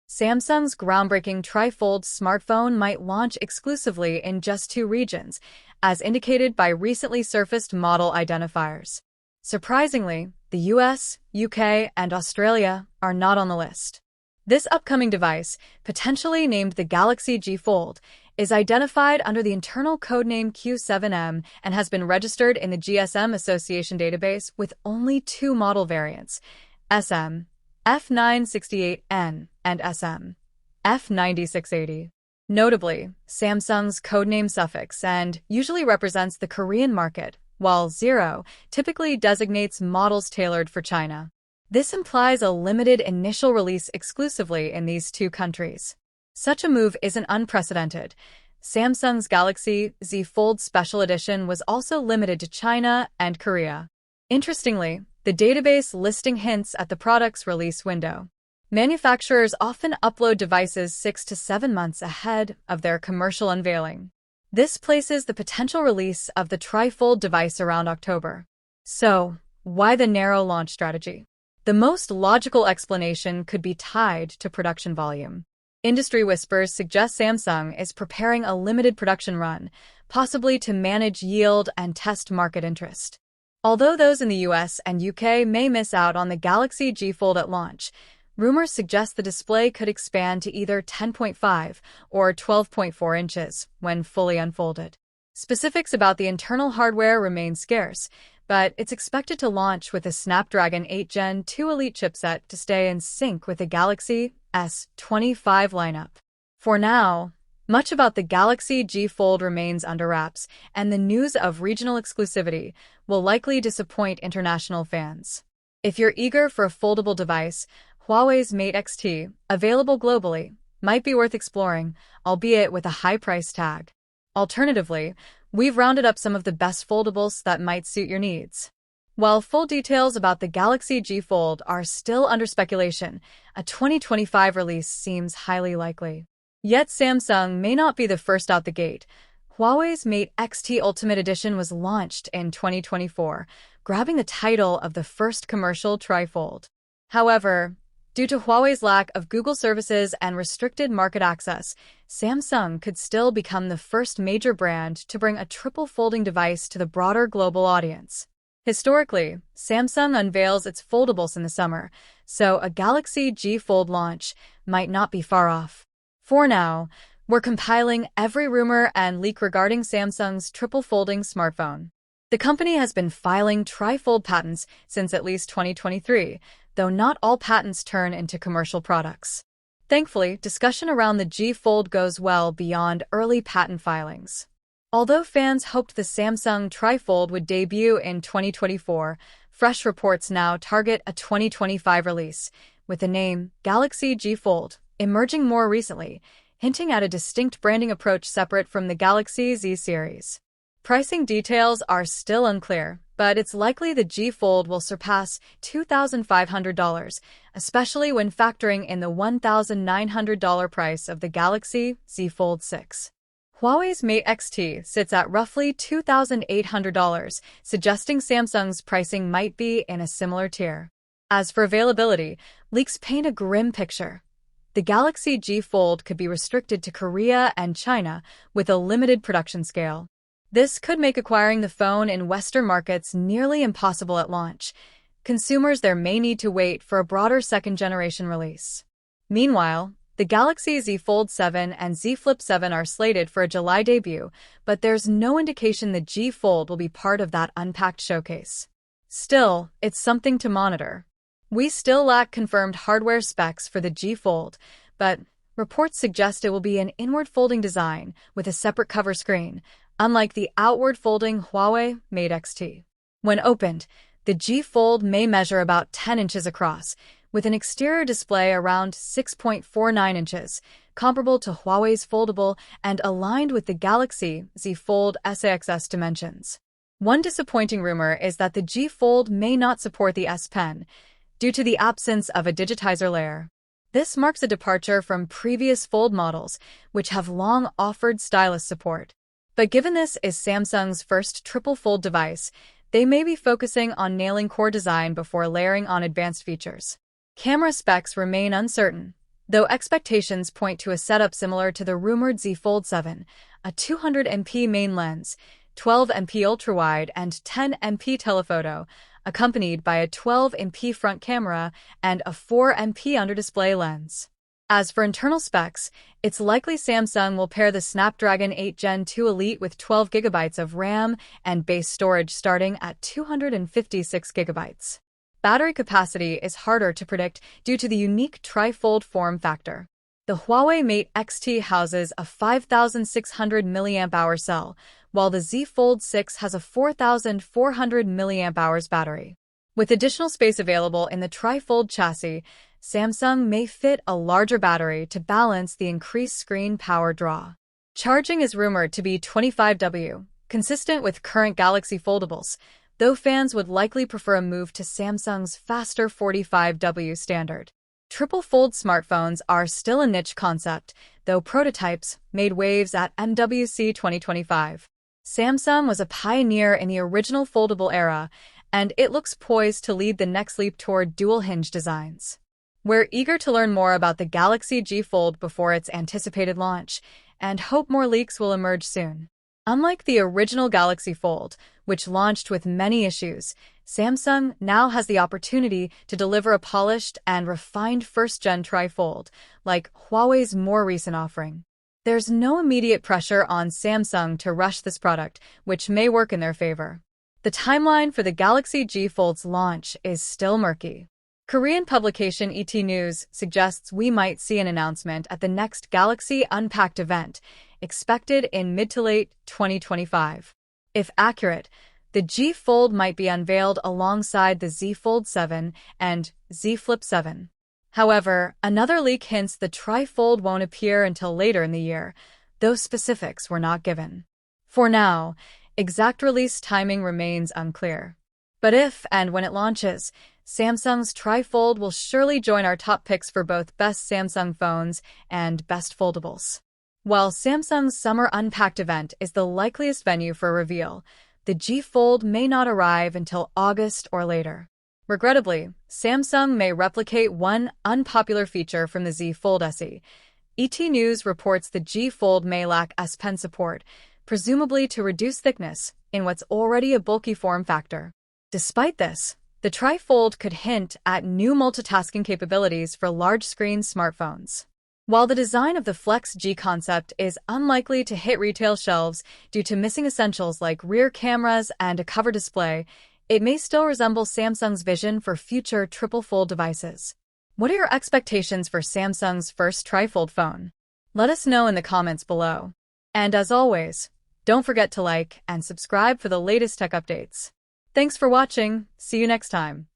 Samsung's groundbreaking trifold smartphone might launch exclusively in just 2 regions, as indicated by recently surfaced model identifiers. Surprisingly, the US, UK, and Australia are not on the list. This upcoming device, potentially named the Galaxy G Fold, is identified under the internal codename Q7M and has been registered in the GSM Association database with only 2 model variants, SM F968N and SM F9680. Notably, Samsung's codename suffix and usually represents the Korean market, while 0 typically designates models tailored for China. This implies a limited initial release exclusively in these 2 countries. Such a move isn't unprecedented. Samsung's Galaxy Z Fold Special Edition was also limited to China and Korea. Interestingly, the database listing hints at the product's release window. Manufacturers often upload devices 6 to 7 months ahead of their commercial unveiling. This places the potential release of the trifold device around October. So, why the narrow launch strategy? The most logical explanation could be tied to production volume. Industry whispers suggest Samsung is preparing a limited production run, possibly to manage yield and test market interest. Although those in the US and UK may miss out on the Galaxy G Fold at launch, rumors suggest the display could expand to either 10.5 or 12.4 inches when fully unfolded. Specifics about the internal hardware remain scarce, but it's expected to launch with a Snapdragon 8 Gen 2 Elite chipset to stay in sync with the Galaxy S25 lineup. For now, much about the Galaxy G Fold remains under wraps, and the news of regional exclusivity will likely disappoint international fans. If you're eager for a foldable device, Huawei's Mate X-T, available globally, might be worth exploring, albeit with a high price tag. Alternatively, we've rounded up some of the best foldables that might suit your needs. While full details about the Galaxy G Fold are still under speculation, a 2025 release seems highly likely. Yet Samsung may not be the first out the gate. Huawei's Mate X-T Ultimate Edition was launched in 2024, grabbing the title of the first commercial trifold. However, due to Huawei's lack of Google services and restricted market access, Samsung could still become the first major brand to bring a triple folding device to the broader global audience. Historically, Samsung unveils its foldables in the summer, so a Galaxy G Fold launch might not be far off. For now, we're compiling every rumor and leak regarding Samsung's triple folding smartphone. The company has been filing trifold patents since at least 2023, though not all patents turn into commercial products. Thankfully, discussion around the G Fold goes well beyond early patent filings. Although fans hoped the Samsung trifold would debut in 2024, fresh reports now target a 2025 release, with the name Galaxy G Fold emerging more recently, hinting at a distinct branding approach separate from the Galaxy Z series. Pricing details are still unclear, but it's likely the G Fold will surpass $2,500, especially when factoring in the $1,900 price of the Galaxy Z Fold 6. Huawei's Mate X-T sits at roughly $2,800, suggesting Samsung's pricing might be in a similar tier. As for availability, leaks paint a grim picture. The Galaxy G Fold could be restricted to Korea and China with a limited production scale. This could make acquiring the phone in Western markets nearly impossible at launch. Consumers there may need to wait for a broader second-generation release. Meanwhile, the Galaxy Z Fold 7 and Z Flip 7 are slated for a July debut, but there's no indication the G Fold will be part of that unpacked showcase. Still, it's something to monitor. We still lack confirmed hardware specs for the G Fold, but reports suggest it will be an inward-folding design with a separate cover screen, unlike the outward-folding Huawei Mate X-T. When opened, the G Fold may measure about 10 inches across, with an exterior display around 6.49 inches, comparable to Huawei's Foldable and aligned with the Galaxy Z Fold SAXS dimensions. One disappointing rumor is that the G Fold may not support the S Pen, due to the absence of a digitizer layer. This marks a departure from previous Fold models, which have long offered stylus support. But given this is Samsung's first triple fold device, they may be focusing on nailing core design before layering on advanced features. Camera specs remain uncertain. though expectations point to a setup similar to the rumored Z Fold 7, a 200MP main lens, 12MP ultrawide, and 10MP telephoto, accompanied by a 12MP front camera and a 4MP under-display lens. As for internal specs, it's likely Samsung will pair the Snapdragon 8 Gen 2 Elite with 12GB of RAM and base storage starting at 256GB. Battery capacity is harder to predict due to the unique trifold form factor. The Huawei Mate X-T houses a 5,600 mAh cell, while the Z Fold 6 has a 4,400 mAh battery. With additional space available in the trifold chassis, Samsung may fit a larger battery to balance the increased screen power draw. Charging is rumored to be 25W, consistent with current Galaxy foldables, though fans would likely prefer a move to Samsung's faster 45W standard. Triple fold smartphones are still a niche concept, though prototypes made waves at MWC 2025. Samsung was a pioneer in the original foldable era, and it looks poised to lead the next leap toward dual-hinge designs. We're eager to learn more about the Galaxy G Fold before its anticipated launch, and hope more leaks will emerge soon. Unlike the original Galaxy Fold, which launched with many issues, Samsung now has the opportunity to deliver a polished and refined first-gen trifold, like Huawei's more recent offering. There's no immediate pressure on Samsung to rush this product, which may work in their favor. The timeline for the Galaxy G Fold's launch is still murky. Korean publication ET News suggests we might see an announcement at the next Galaxy Unpacked event, expected in mid to late 2025. If accurate, the G Fold might be unveiled alongside the Z Fold 7 and Z Flip 7. However, another leak hints the trifold won't appear until later in the year, though specifics were not given. For now, exact release timing remains unclear. But if and when it launches, Samsung's trifold will surely join our top picks for both best Samsung phones and best foldables. While Samsung's Summer Unpacked event is the likeliest venue for a reveal, the G Fold may not arrive until August or later. Regrettably, Samsung may replicate one unpopular feature from the Z Fold SE. ET News reports the G Fold may lack S Pen support, presumably to reduce thickness in what's already a bulky form factor. Despite this, the trifold could hint at new multitasking capabilities for large-screen smartphones. While the design of the Flex G concept is unlikely to hit retail shelves due to missing essentials like rear cameras and a cover display, it may still resemble Samsung's vision for future triple-fold devices. What are your expectations for Samsung's first trifold phone? Let us know in the comments below. And as always, don't forget to like and subscribe for the latest tech updates. Thanks for watching. See you next time.